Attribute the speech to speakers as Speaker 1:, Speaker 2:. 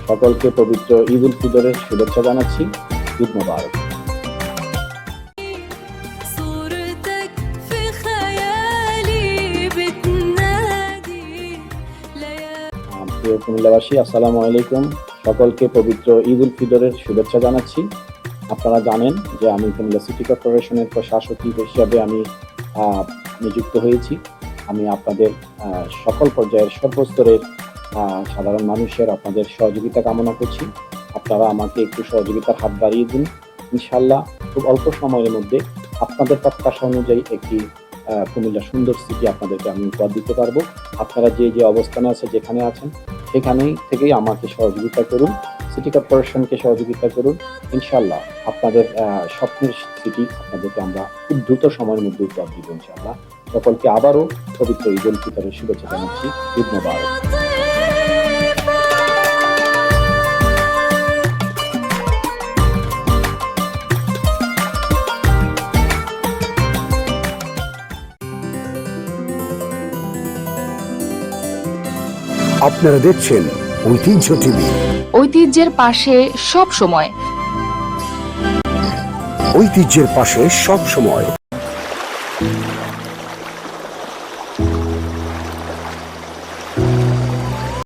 Speaker 1: সকলকে পবিত্র ঈদ উল ফিতরের শুভেচ্ছা জানাচ্ছি। ঈদ মোবারক। প্রিয় কুমিল্লাবাসী, আসসালামু আলাইকুম। সকলকে পবিত্র ঈদ উল ফিতরের শুভেচ্ছা জানাচ্ছি। আপনারা জানেন যে আমি কুমিল্লা সিটি কর্পোরেশনের প্রশাসক হিসেবে আমি নিযুক্ত হয়েছি। আমি আপনাদের সকল পর্যায়ের সর্বস্তরের সাধারণ মানুষের আপনাদের সহযোগিতা কামনা করছি। আপনারা আমাকে একটু সহযোগিতার হাত বাড়িয়ে দিন। ইনশাল্লাহ খুব অল্প সময়ের মধ্যে আপনাদের প্রত্যাশা অনুযায়ী একটি কুমিল্লা সুন্দর সিটি আপনাদেরকে আমি উপহার দিতে পারবো। আপনারা যে যে অবস্থানে আছে, যেখানে আছেন, সেখানেই থেকেই আমাকে সহযোগিতা করুন, সিটি কর্পোরেশনকে সহযোগিতা করুন। ইনশাল্লাহ আপনাদের স্বপ্নের সিটি আপনাদেরকে আমরা খুব দ্রুত সময়ের মধ্যে উপহার দিব ইনশাল্লাহ। সকলকে আবারও পবিত্র ঈদ উল ফিতরের শুভেচ্ছা জানাচ্ছি। ঈদ মোবারক।
Speaker 2: আপনারা দেখছেন ঐতিহ্য টিভি।
Speaker 3: ঐতিহ্যের পাশে সব সময়।
Speaker 2: ঐতিহ্যের পাশে সব সময়।